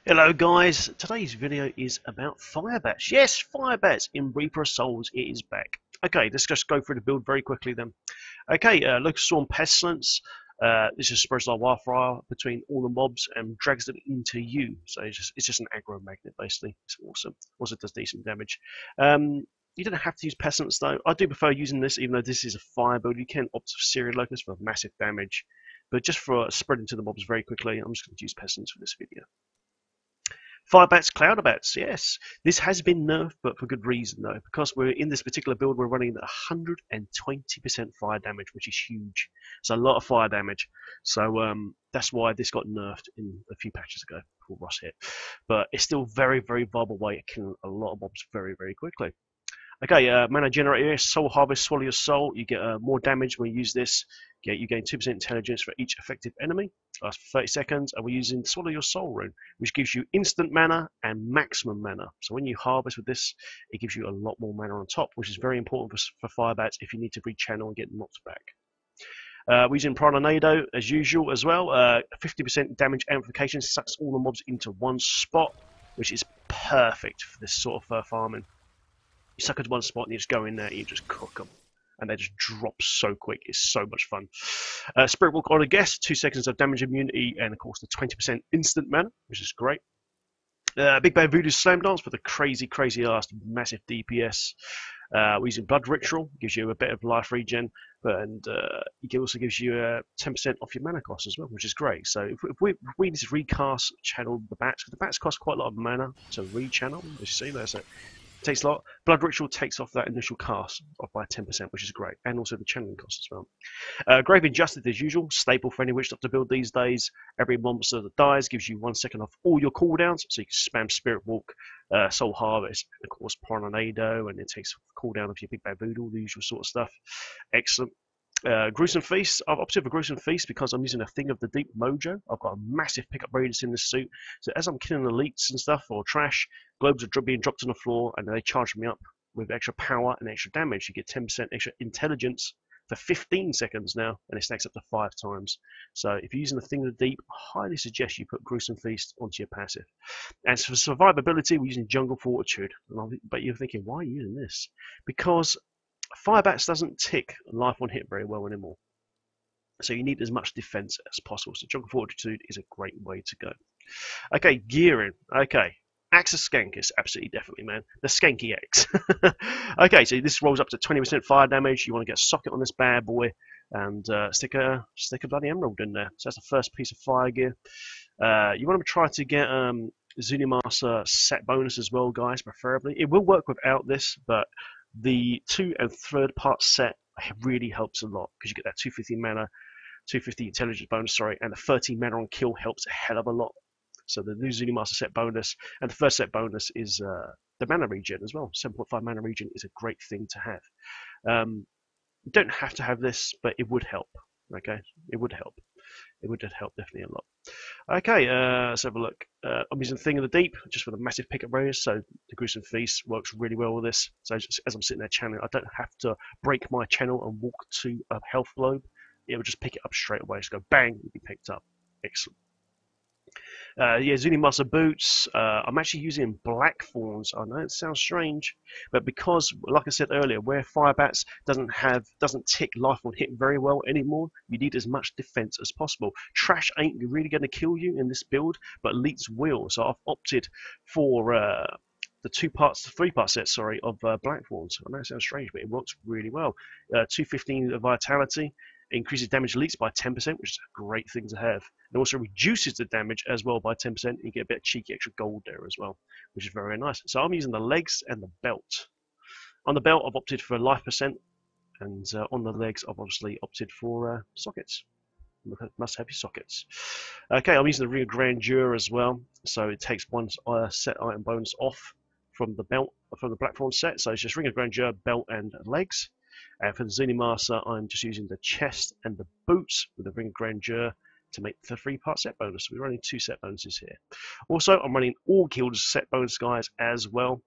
Hello guys, today's video is about Firebats. Yes, Firebats in Reaper of Souls, it is back. Okay, let's just go through the build very quickly then. Okay, Locust Storm Pestilence. This just spreads like wildfire between all the mobs and drags them into you. So it's just an aggro magnet basically. It's awesome. Also does decent damage. You don't have to use Pestilence though. I do prefer using this, even though this is a fire build. You can opt for Serial Locust for massive damage, but just for spreading to the mobs very quickly, I'm just going to use Pestilence for this video. Firebats, Cloudabats, yes. This has been nerfed, but for good reason though, because we're in this particular build, we're running 120% fire damage, which is huge. It's a lot of fire damage. So that's why this got nerfed in a few patches ago before Ross hit. But it's still very, very viable way of killing a lot of mobs very, very quickly. Okay, mana generator here, Soul Harvest, Swallow Your Soul. You get more damage when you use this. You gain 2% intelligence for each effective enemy. Lasts for 30 seconds, and we're using Swallow Your Soul rune, which gives you instant mana and maximum mana. So when you harvest with this, it gives you a lot more mana on top, which is very important for Firebats if you need to rechannel and get knocked back. We're using Prononado as usual as well. 50% damage amplification sucks all the mobs into one spot, which is perfect for this sort of farming. You suck into one spot and you just go in there and you just cook them. And they just drop so quick. It's so much fun. Spirit Walk on a guess, 2 seconds of damage immunity, and of course the 20% instant mana, which is great. Big Bad Voodoo Slam Dance for the crazy ass massive DPS. We're using Blood Ritual, gives you a bit of life regen, and it also gives you 10% off your mana cost as well, which is great. So if we need to recast channel the bats, because the bats cost quite a lot of mana to rechannel, as you see there. So takes a lot. Blood Ritual takes off that initial cast off by 10%, which is great, and also the channeling cost as well. Grave Injustice as usual, staple for any witch doctor build these days. Every monster that dies gives you 1 second off all your cooldowns, so you can spam Spirit Walk, Soul Harvest, and of course Prononado, and it takes cooldown of your Big Bad Voodoo, the usual sort of stuff. Excellent. Gruesome Feast. I've opted for Gruesome Feast because I'm using a Thing of the Deep mojo. I've got a massive pickup radius in this suit, so as I'm killing elites and stuff or trash, globes are being dropped on the floor and they charge me up with extra power and extra damage. You get 10% extra intelligence for 15 seconds now, and it stacks up to 5 times. So if you're using the Thing of the Deep, I highly suggest you put Gruesome Feast onto your passive. And for survivability, we're using Jungle Fortitude. But you're thinking, why are you using this? Because Firebats doesn't tick life on hit very well anymore. So you need as much defense as possible. So Jungle Fortitude is a great way to go. Okay, gearing. Okay. Axe of Skankus, absolutely, definitely, man. The Skanky Axe. Okay, so this rolls up to 20% fire damage. You want to get a socket on this bad boy and stick a bloody emerald in there. So that's the first piece of fire gear. You want to try to get Zunimaster set bonus as well, guys, preferably. It will work without this, but the 2 and 3rd part set really helps a lot because you get that 250 mana, 250 intelligence bonus, sorry, and the 30 mana on kill helps a hell of a lot. So the new Zunimaster set bonus and the first set bonus is the mana regen as well. 7.5 mana regen is a great thing to have. You don't have to have this, but it would help. Okay, it would help. It would help definitely a lot. Okay, let's have a look. I'm using Thing of the Deep just for the massive pickup radius, so the Gruesome Feast works really well with this. So as I'm sitting there channeling, I don't have to break my channel and walk to a health globe. It will just pick it up straight away. Just go bang, it'll be picked up. Excellent. Yeah, Zunimaster boots. I'm actually using Blackthorns. I know it sounds strange, but because, like I said earlier, where Firebats doesn't tick life on hit very well anymore, you need as much defense as possible. Trash ain't really going to kill you in this build, but elites will. So I've opted for the 3-part set, sorry, of Blackthorns. I know it sounds strange, but it works really well. 215 vitality. Increases damage elites by 10%, which is a great thing to have. It also reduces the damage as well by 10%. You get a bit of cheeky extra gold there as well, which is very nice. So I'm using the legs and the belt. On the belt, I've opted for life percent, and on the legs, I've obviously opted for sockets. Must have your sockets. Okay, I'm using the Ring of Grandeur as well, so it takes one set item bonus off from the belt, from the Blackthorn set. So it's just Ring of Grandeur, belt, and legs. And for the Zunimaster, I'm just using the chest and the boots with the Ring of Grandeur to make the 3-part set bonus. We're running 2 set bonuses here. Also, I'm running all guilds set bonus, guys, as well.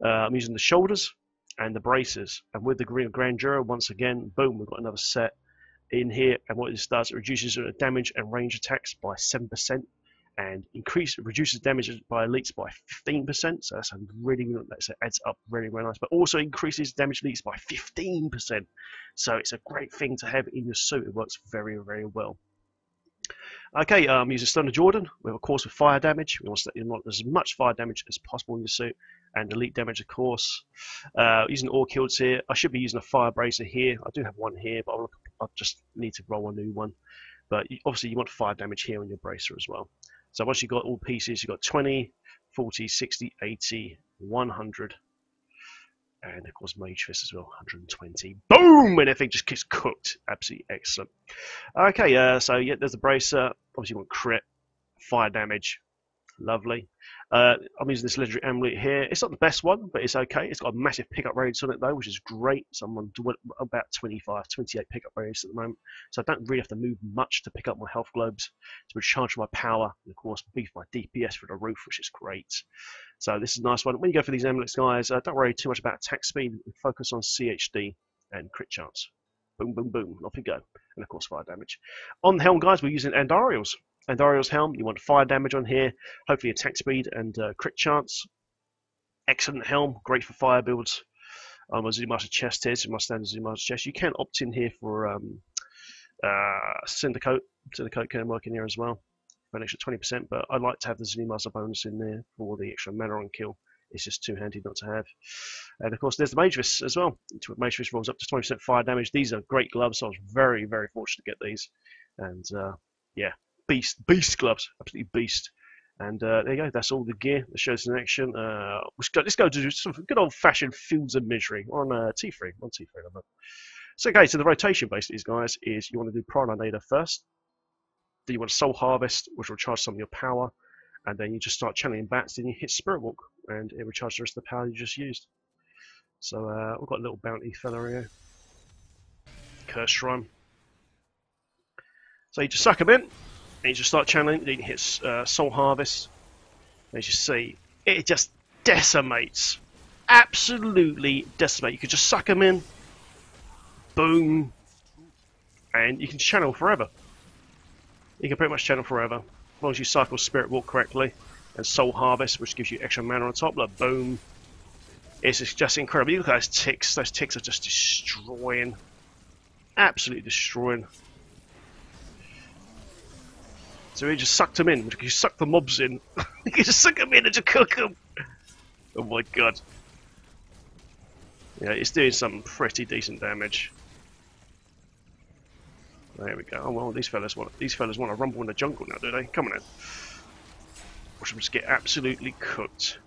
I'm using the shoulders and the braces. And with the Ring of Grandeur, once again, boom, we've got another set in here. And what this does, it reduces damage and range attacks by 7%. and reduces damage by elites by 15%. So that's a really that adds up very nice. But also increases damage elites by 15%. So it's a great thing to have in your suit. It works very well. Okay, using Stone of Jordan. We have of course with fire damage. We want as much fire damage as possible in your suit, and elite damage of course. Using Ore Kills here. I should be using a fire bracer here. I do have one here, but I'll just need to roll a new one. But obviously you want fire damage here on your bracer as well. So once you've got all pieces, you've got 20, 40, 60, 80, 100, and of course Mage Fist as well, 120. Boom! And everything just gets cooked. Absolutely excellent. Okay, so yeah, there's the bracer. Obviously you want crit, fire damage. Lovely. I'm using this legendary amulet here. It's not the best one, but it's okay. It's got a massive pickup radius on it though, which is great. So I'm on about 25, 28 pickup radius at the moment. So I don't really have to move much to pick up my health globes to recharge my power, and of course beef my DPS for the roof, which is great. So this is a nice one. When you go for these amulets, guys, don't worry too much about attack speed. Focus on CHD and crit chance. Boom, boom, boom. Off you go. And of course fire damage. On the helm, guys, we're using Andariel's. Andariel's helm, you want fire damage on here, hopefully attack speed and crit chance. Excellent helm, great for fire builds. My Zoomaster chest here, so my standard Zoomaster chest. You can opt in here for Syndicate. Syndicate can work in here as well for an extra 20%, but I like to have the Zoomaster bonus in there for the extra mana on kill. It's just too handy not to have. And of course, there's the Mage Fist as well. Mage Fist rolls up to 20% fire damage. These are great gloves, so I was very fortunate to get these. And yeah. Beast gloves, absolutely beast. And there you go, that's all the gear that shows in action. Let's go to some good old-fashioned Fields of Misery on T3. On T3 number. So okay, so the rotation basically, guys, is you want to do Proninator first. Then you want to Soul Harvest, which will charge some of your power, and then you just start channeling bats. Then you hit Spirit Walk, and it will charge the rest of the power you just used. So we've got a little bounty fella here. Curse Shrine. So you just suck them in. And you just start channeling, then you hit Soul Harvest. As you see, it just decimates. Absolutely decimates. You can just suck them in. Boom. And you can channel forever. You can pretty much channel forever. As long as you cycle Spirit Walk correctly. And Soul Harvest, which gives you extra mana on top. Like, boom. It's just incredible. You look at those ticks. Those ticks are just destroying. Absolutely destroying. So he just sucked them in. You suck the mobs in. You just suck them in and just cook them. Oh my god. Yeah, it's doing some pretty decent damage. There we go. Oh well, these fellas want to rumble in the jungle now, do they? Come on in. Watch them just get absolutely cooked.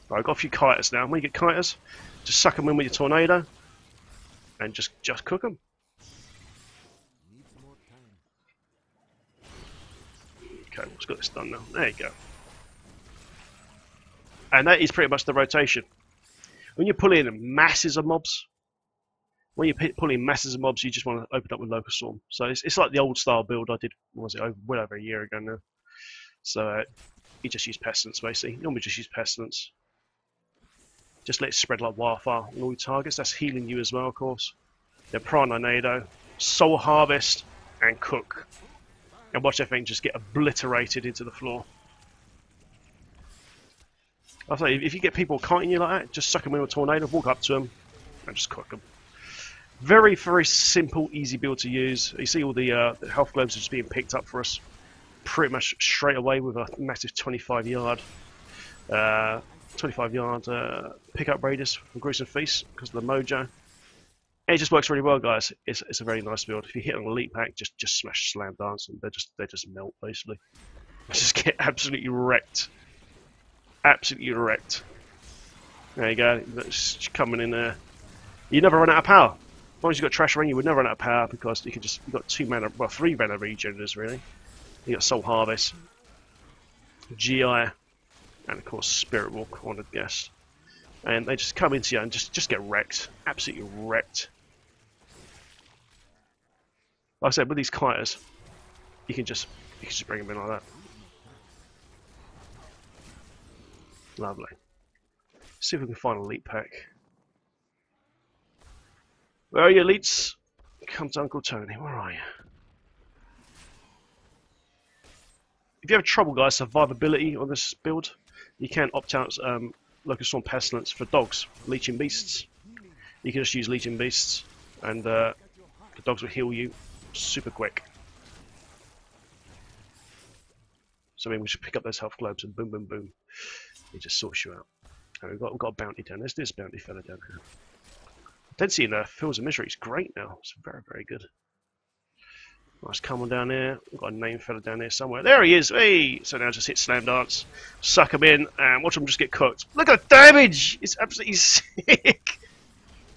Right, I've got a few kiters now. When you get kiters, just suck them in with your tornado, and just cook them. Okay, let's get this done now. There you go. And that is pretty much the rotation. When you pull in masses of mobs, you just want to open up with Locust Swarm. So it's like the old style build I did, well over a year ago now. So you just use Pestilence basically. You normally just use Pestilence. Just let it spread like wildfire on all your targets. That's healing you as well, of course. Then Proninator, Soul Harvest, and Cook. And watch everything just get obliterated into the floor. I'll say, if you get people kiting you like that, just suck them in with a tornado, walk up to them, and just cook them. Very simple, easy build to use. You see all the health globes are just being picked up for us pretty much straight away with a massive 25 yard pickup radius from Gruesome Feast because of the mojo. It just works really well, guys. It's a very nice build. If you hit on a leap pack, just smash slam dance, and they just melt basically. Just get absolutely wrecked. Absolutely wrecked. There you go. That's coming in there. You never run out of power. As long as you've got Trash Ring, you would never run out of power because you've got 2 mana, well 3 mana regenerators really. You got Soul Harvest, GI, and of course Spirit Walk, I would guess. And they just come into you and just get wrecked. Absolutely wrecked. Like I said, with these kiters, you can just bring them in like that. Lovely. See if we can find a elite pack. Where are you, elites? Come to Uncle Tony. Where are you? if you have trouble, guys, survivability on this build, you can opt out Locust Swarm Pestilence for dogs, leeching beasts. You can just use leeching beasts, and the dogs will heal you super quick. So I mean, we should pick up those health globes and boom, boom, boom. It just sorts you out. And we've got a bounty down there. There's this bounty fella down here. Density in Fields of Misery is great now. It's very, very good. Nice, come on down there. We've got a name fella down there somewhere. There he is. Hey! So now just hit Slam Dance, suck him in, and watch him just get cooked. Look at the damage! It's absolutely sick.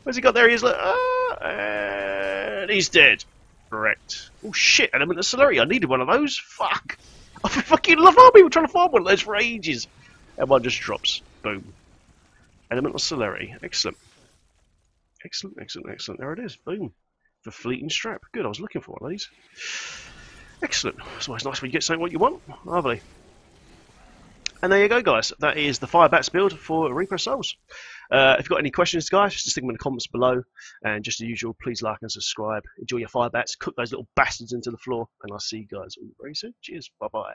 Where's he got there? He's like, and he's dead. Correct. Oh shit! Element of Celerity. I needed one of those. Fuck! I fucking love army. We're trying to farm one of those for ages. And one just drops. Boom. Elemental Celerity. Excellent. Excellent, excellent, excellent. There it is. Boom. The fleeting strap. Good, I was looking for one of these. Excellent. It's always nice when you get something what you want. Lovely. And there you go, guys. That is the Firebats build for Reaper of Souls. If you've got any questions, guys, just stick them in the comments below. And just as usual, please like and subscribe. Enjoy your Firebats. Cook those little bastards into the floor. And I'll see you guys all very soon. Cheers. Bye-bye.